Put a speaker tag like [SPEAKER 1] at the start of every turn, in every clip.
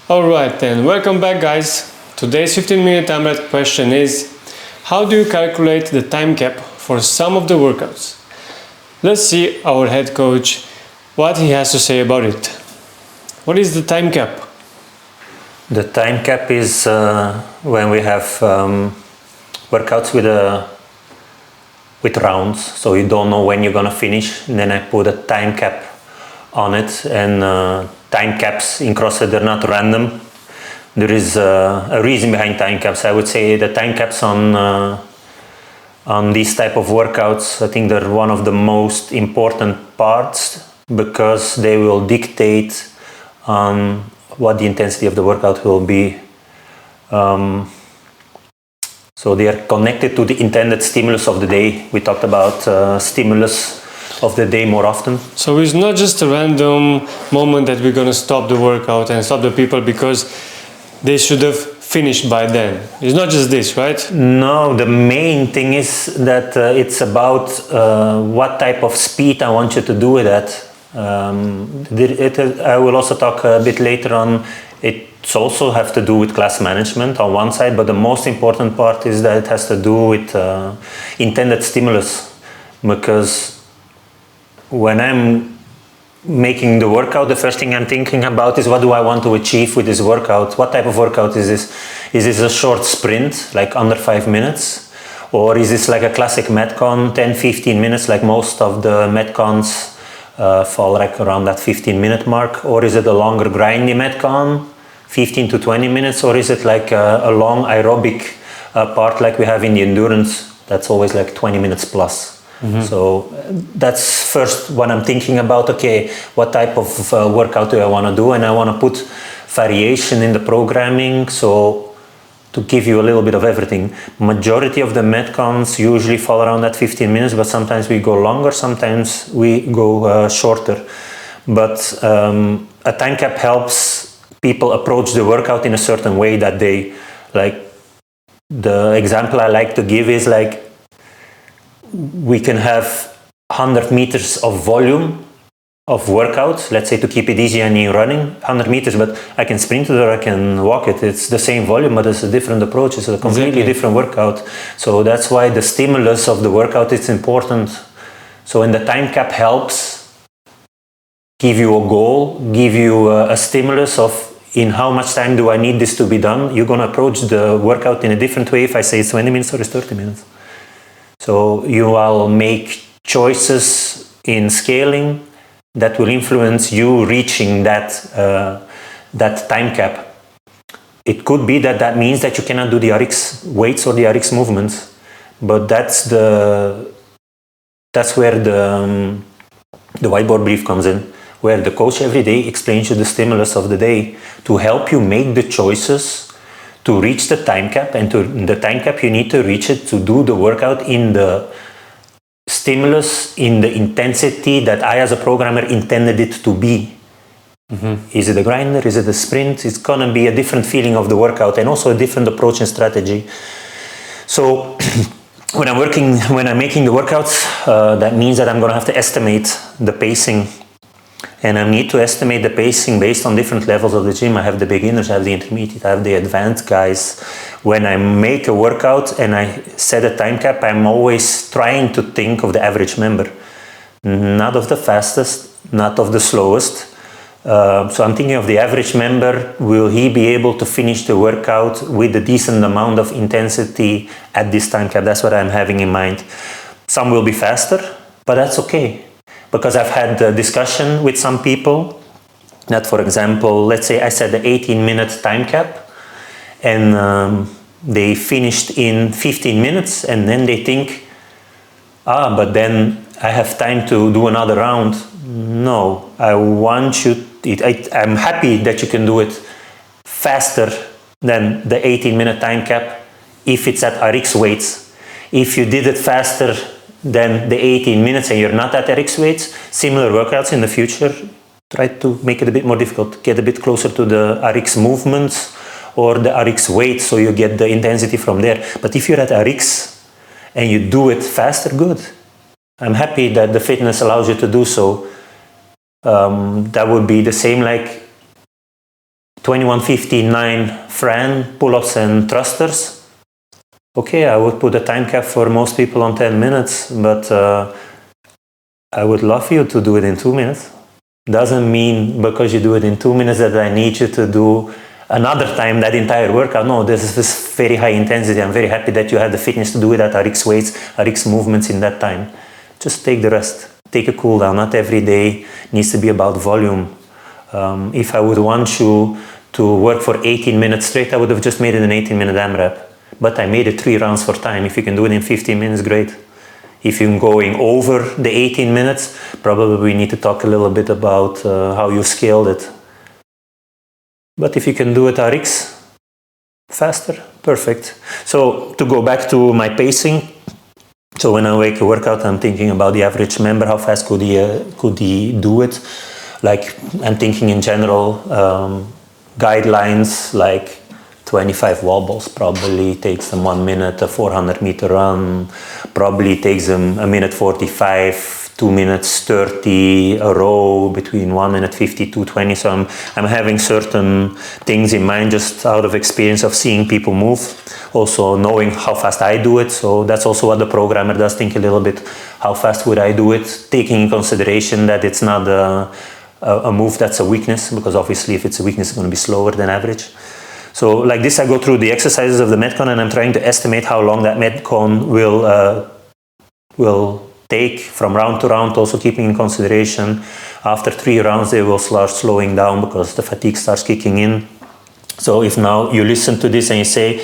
[SPEAKER 1] Alright then, welcome back guys. Today's 15-minute timelet question is: how do you calculate the time cap for some of the workouts? Let's see our head coach what he has to say about it. What is the time cap?
[SPEAKER 2] The time cap is when we have workouts with rounds, so you don't know when you're gonna finish, and then I put a time cap on it. And time caps in CrossFit, they're not random. There is a reason behind time caps. I would say the time caps on these type of workouts, I think they're one of the most important parts, because they will dictate what the intensity of the workout will be. So they are connected to the intended stimulus of the day. We talked about stimulus of the day more often.
[SPEAKER 1] So it's not just a random moment that we're gonna stop the workout and stop the people because they should have finished by then. It's not just this, right?
[SPEAKER 2] No, the main thing is that it's about what type of speed I want you to do it at. I will also talk a bit later on. It's also have to do with class management on one side, but the most important part is that it has to do with intended stimulus. Because when I'm making the workout, the first thing I'm thinking about is, what do I want to achieve with this workout? What type of workout is this? Is this a short sprint, like under 5 minutes? Or is this like a classic metcon, 10-15 minutes, like most of the metcons fall like around that 15-minute mark? Or is it a longer grindy metcon, 15 to 20 minutes? Or is it like a long aerobic part like we have in the endurance, that's always like 20 minutes plus? Mm-hmm. So that's first what I'm thinking about. Okay, what type of workout do I want to do? And I want to put variation in the programming, so to give you a little bit of everything. Majority of the metcons usually fall around that 15 minutes, but sometimes we go longer, sometimes we go shorter. But a time cap helps people approach the workout in a certain way that they like. The example I like to give is like, we can have 100 meters of volume of workout, let's say, to keep it easy and you're running 100 meters, but I can sprint it or I can walk it. It's the same volume, but it's a different approach. It's a completely different workout. So that's why the stimulus of the workout is important. So when the time cap helps give you a goal, give you a stimulus of in how much time do I need this to be done, you're going to approach the workout in a different way if I say it's 20 minutes or it's 30 minutes. So you will make choices in scaling that will influence you reaching that time cap. It could be that means that you cannot do the RX weights or the RX movements, but that's where the whiteboard brief comes in, where the coach every day explains you the stimulus of the day to help you make the choices to reach the time cap. And to the time cap, you need to reach it to do the workout in the stimulus, in the intensity that I as a programmer intended it to be. Mm-hmm. Is it a grinder? Is it a sprint? It's going to be a different feeling of the workout and also a different approach and strategy. So when I'm making the workouts, that means that I'm going to have to estimate the pacing. And I need to estimate the pacing based on different levels of the gym. I have the beginners, I have the intermediate, I have the advanced guys. When I make a workout and I set a time cap, I'm always trying to think of the average member. Not of the fastest, not of the slowest. So I'm thinking of the average member. Will he be able to finish the workout with a decent amount of intensity at this time cap? That's what I'm having in mind. Some will be faster, but that's okay. Because I've had a discussion with some people that, for example, let's say I set the 18-minute time cap and they finished in 15 minutes and then they think, but then I have time to do another round. No, I want you, I'm happy that you can do it faster than the 18-minute time cap if it's at RX weights. If you did it faster than the 18 minutes and you're not at RX weights, similar workouts in the future, try to make it a bit more difficult, get a bit closer to the RX movements or the RX weights so you get the intensity from there. But if you're at RX and you do it faster, good. I'm happy that the fitness allows you to do so. That would be the same like 21:59 Fran, pull-ups and thrusters. Okay, I would put a time cap for most people on 10 minutes, but I would love you to do it in 2 minutes. Doesn't mean because you do it in 2 minutes that I need you to do another time that entire workout. No, this is very high intensity. I'm very happy that you have the fitness to do it at RX weights, RX movements in that time. Just take the rest. Take a cool down. Not every day needs to be about volume. If I would want you to work for 18 minutes straight, I would have just made it an 18-minute AMRAP. But I made it 3 rounds for time. If you can do it in 15 minutes, great. If you're going over the 18 minutes, probably we need to talk a little bit about how you scaled it. But if you can do it RX faster, perfect. So to go back to my pacing, so when I make a workout, I'm thinking about the average member, how fast could he do it? Like I'm thinking in general, guidelines like 25 wobbles probably takes them 1 minute, a 400-meter run probably takes them 1:45, 2:30, a row between 1:50, 2:20. So I'm having certain things in mind just out of experience of seeing people move, also knowing how fast I do it. So that's also what the programmer does, think a little bit, how fast would I do it, taking in consideration that it's not a move that's a weakness, because obviously if it's a weakness, it's going to be slower than average. So like this, I go through the exercises of the metcon and I'm trying to estimate how long that metcon will take from round to round, also keeping in consideration after 3 rounds they will start slowing down because the fatigue starts kicking in. So if now you listen to this and you say,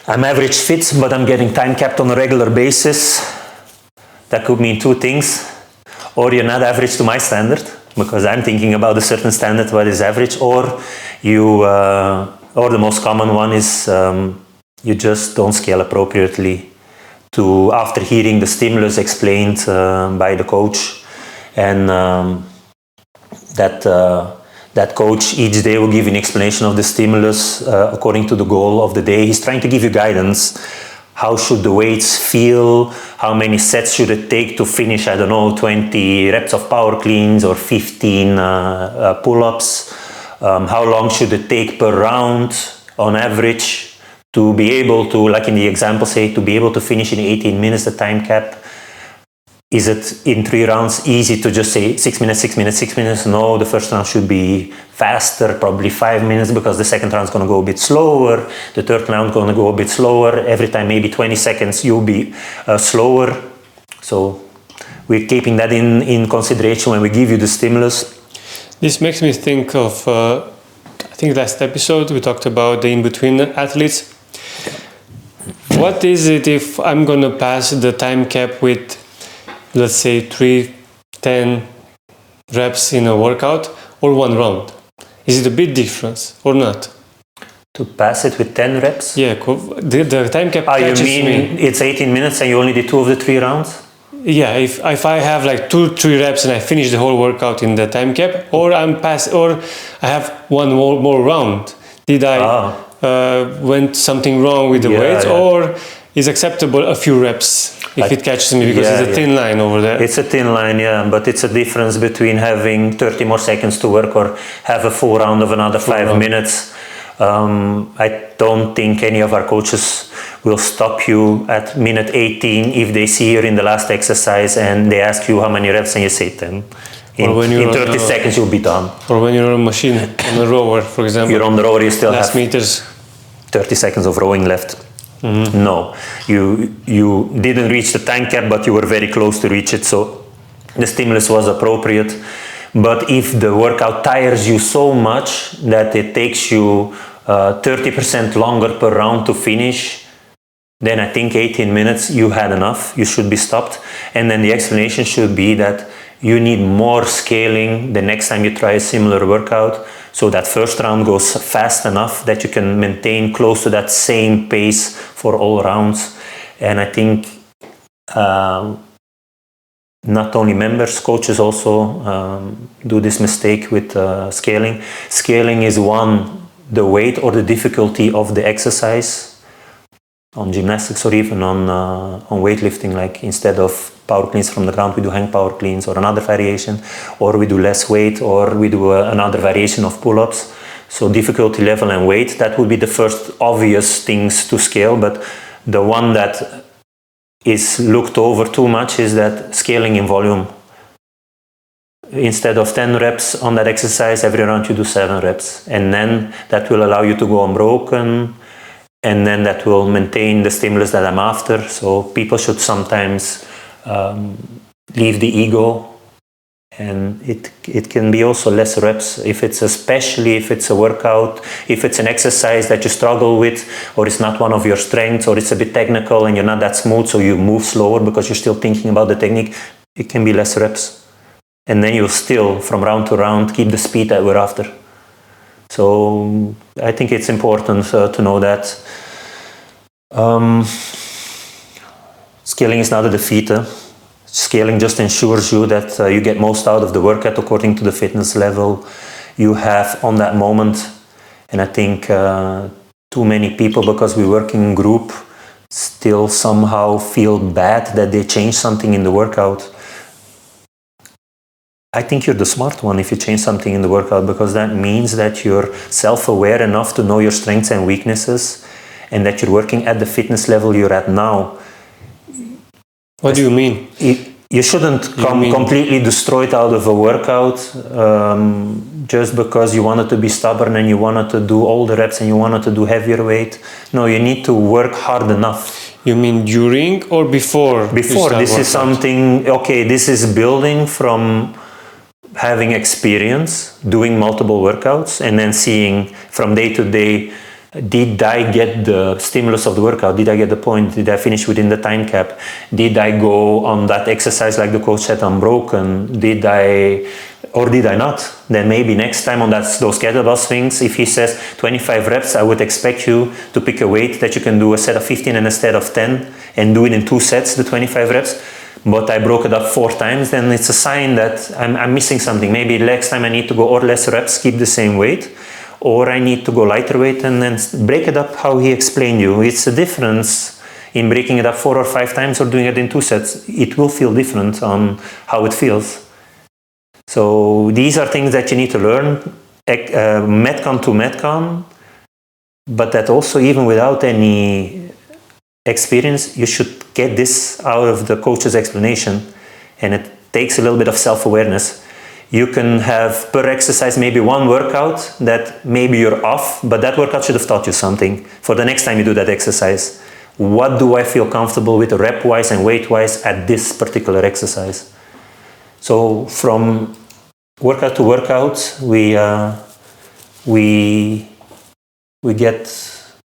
[SPEAKER 2] I'm average fit, but I'm getting time capped on a regular basis, that could mean 2 things. Or you're not average to my standard, because I'm thinking about a certain standard, what is average, or you... or the most common one is you just don't scale appropriately to after hearing the stimulus explained by the coach, and that coach each day will give you an explanation of the stimulus according to the goal of the day. He's trying to give you guidance. How should the weights feel? How many sets should it take to finish, I don't know, 20 reps of power cleans or 15 pull-ups? How long should it take per round on average to be able to, like in the example, say, to be able to finish in 18 minutes, the time cap? Is it in 3 rounds easy to just say 6 minutes, 6 minutes, 6 minutes? No, the first round should be faster, probably 5 minutes, because the second round is going to go a bit slower. The third round is going to go a bit slower. Every time, maybe 20 seconds, you'll be slower. So we're keeping that in consideration when we give you the stimulus.
[SPEAKER 1] This makes me think of, I think last episode we talked about the in-between athletes. What is it if I'm going to pass the time cap with, let's say, 10 reps in a workout or 1 round? Is it a big difference or not?
[SPEAKER 2] To pass it with 10 reps?
[SPEAKER 1] Yeah, the time cap catches
[SPEAKER 2] you mean
[SPEAKER 1] me.
[SPEAKER 2] It's 18 minutes and you only did 2 of the 3 rounds?
[SPEAKER 1] Yeah, if I have like 2-3 reps and I finish the whole workout in the time cap, or I have 1 more round. Did I went something wrong with the weights, or is acceptable a few reps if it catches me, because it's a thin line over there?
[SPEAKER 2] It's a thin line, yeah, but it's a difference between having 30 more seconds to work or have a full round of another 5 minutes. I don't think any of our coaches will stop you at minute 18 if they see you're in the last exercise and they ask you how many reps and you say 10. In 30 seconds you'll be done.
[SPEAKER 1] Or when you're on a machine, on a rower, for example.
[SPEAKER 2] You're on the rower, you still have
[SPEAKER 1] meters.
[SPEAKER 2] 30 seconds of rowing left. Mm-hmm. No, you didn't reach the time cap, but you were very close to reach it, so the stimulus was appropriate. But if the workout tires you so much that it takes you 30% longer per round to finish, then I think 18 minutes you had enough, you should be stopped. And then the explanation should be that you need more scaling the next time you try a similar workout, so that first round goes fast enough that you can maintain close to that same pace for all rounds. And I think not only members, coaches also do this mistake with scaling. Scaling is the weight or the difficulty of the exercise on gymnastics, or even on weightlifting. Like instead of power cleans from the ground, we do hang power cleans or another variation, or we do less weight, or we do another variation of pull-ups. So difficulty level and weight, that would be the first obvious things to scale, but the one that is looked over too much is that scaling in volume. Instead of 10 reps on that exercise, every round you do 7 reps. And then that will allow you to go unbroken, and then that will maintain the stimulus that I'm after. So people should sometimes leave the ego, and it can be also less reps especially if it's a workout, if it's an exercise that you struggle with, or it's not one of your strengths, or it's a bit technical and you're not that smooth, so you move slower because you're still thinking about the technique. It can be less reps, and then you'll still, from round to round, keep the speed that we're after. So I think it's important to know that scaling is not a defeat. Scaling just ensures you that you get most out of the workout according to the fitness level you have on that moment. And I think too many people, because we work in group, still somehow feel bad that they change something in the workout. I think you're the smart one if you change something in the workout, because that means that you're self-aware enough to know your strengths and weaknesses, and that you're working at the fitness level you're at now.
[SPEAKER 1] What do you mean?
[SPEAKER 2] You shouldn't come completely destroyed out of a workout just because you wanted to be stubborn and you wanted to do all the reps and you wanted to do heavier weight. No, you need to work hard enough.
[SPEAKER 1] You mean during or before?
[SPEAKER 2] Before. This is something, okay, this is building from having experience, doing multiple workouts, and then seeing from day to day, did I get the stimulus of the workout? Did I get the point? Did I finish within the time cap? Did I go on that exercise like the coach said, unbroken? Did I not? Then maybe next time on those kettlebell swings, if he says 25 reps, I would expect you to pick a weight that you can do a set of 15 and a set of 10 and do it in 2 sets, the 25 reps. But I broke it up 4 times, then it's a sign that I'm missing something. Maybe next time I need to go or less reps, keep the same weight, or I need to go lighter weight and then break it up how he explained you. It's a difference in breaking it up 4 or 5 times or doing it in 2 sets. It will feel different on how it feels. So these are things that you need to learn, metcon to metcon, but that also even without any experience, you should get this out of the coach's explanation, and it takes a little bit of self-awareness. You can have per exercise maybe one workout that maybe you're off, but that workout should have taught you something for the next time you do that exercise. What do I feel comfortable with rep-wise and weight-wise at this particular exercise? So from workout to workout, we get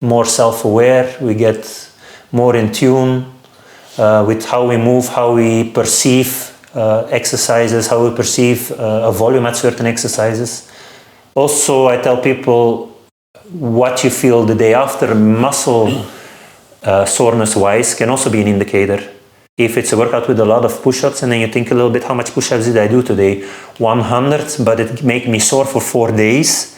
[SPEAKER 2] more self-aware, we get more in tune with how we move, how we perceive exercises, how we perceive a volume at certain exercises. Also, I tell people what you feel the day after, muscle soreness wise, can also be an indicator. If it's a workout with a lot of push-ups and then you think a little bit, how much push-ups did I do today? 100, but it made me sore for 4 days.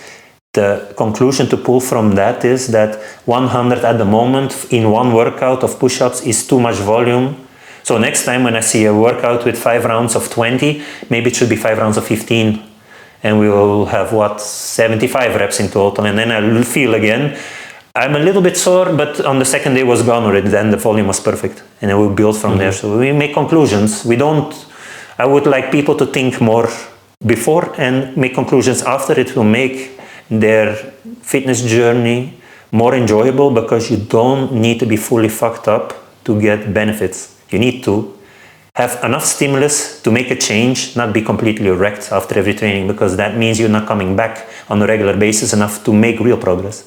[SPEAKER 2] The conclusion to pull from that is that 100 at the moment in one workout of push-ups is too much volume. So next time when I see a workout with 5 rounds of 20, maybe it should be 5 rounds of 15. And we will have, 75 reps in total. And then I'll feel again, I'm a little bit sore, but on the second day was gone already. Then the volume was perfect. And I will build from there. So we make conclusions. I would like people to think more before and make conclusions after. It will make their fitness journey more enjoyable, because you don't need to be fully fucked up to get benefits. You need to have enough stimulus to make a change, not be completely wrecked after every training, because that means you're not coming back on a regular basis enough to make real progress.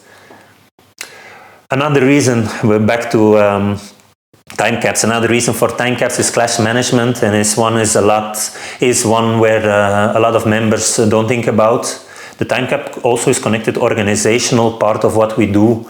[SPEAKER 2] Another reason, we're back to time caps. Another reason for time caps is class management, and is one where a lot of members don't think about. The time cap also is connected organizational part of what we do.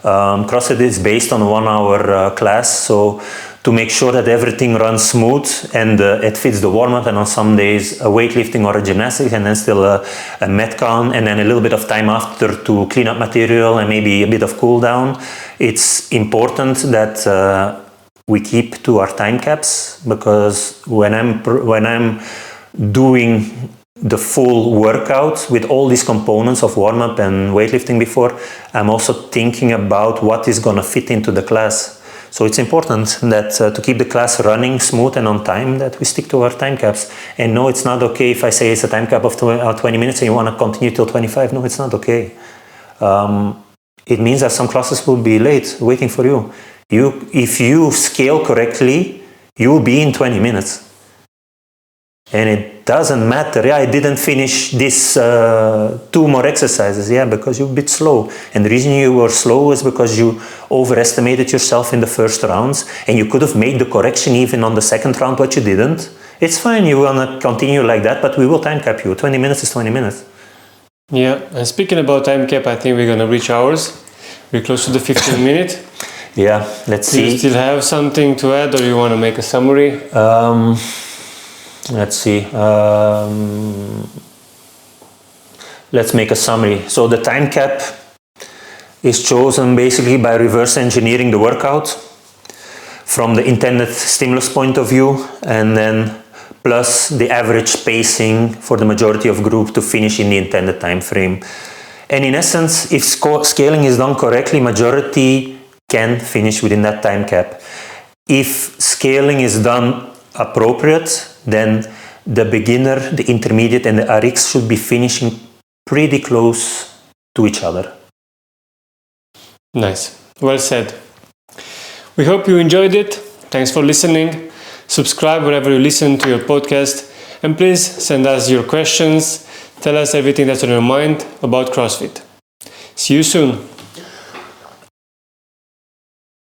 [SPEAKER 2] CrossFit is based on a 1-hour class, so to make sure that everything runs smooth and it fits the warm-up, and on some days a weightlifting or a gymnastics, and then still a metcon, and then a little bit of time after to clean up material and maybe a bit of cool down. It's important that we keep to our time caps, because when I'm doing the full workout with all these components of warm-up and weightlifting before, I'm also thinking about what is going to fit into the class. So it's important that to keep the class running smooth and on time, that we stick to our time caps. And no, it's not okay if I say it's a time cap of 20 minutes and you want to continue till 25. No, it's not okay. It means that some classes will be late, waiting for you. If you scale correctly, you will be in 20 minutes. And it doesn't matter, I didn't finish this 2 more exercises, because you're a bit slow. And the reason you were slow is because you overestimated yourself in the first rounds, and you could have made the correction even on the second round, but you didn't. It's fine, you want to continue like that, but we will time cap you. 20 minutes is 20 minutes.
[SPEAKER 1] Yeah, and speaking about time cap, I think we're going to reach ours. We're close to the 15 minute.
[SPEAKER 2] Yeah, let's see.
[SPEAKER 1] Do you still have something to add, or you want to make a summary?
[SPEAKER 2] Let's see. Let's make a summary. So the time cap is chosen basically by reverse engineering the workout from the intended stimulus point of view, and then plus the average pacing for the majority of group to finish in the intended time frame. And in essence, if scaling is done correctly, majority can finish within that time cap. If scaling is done appropriate, then the beginner, the intermediate, and the RX should be finishing pretty close to each other.
[SPEAKER 1] Nice. Well said. We hope you enjoyed it. Thanks for listening. Subscribe wherever you listen to your podcast. And please send us your questions. Tell us everything that's on your mind about CrossFit. See you soon.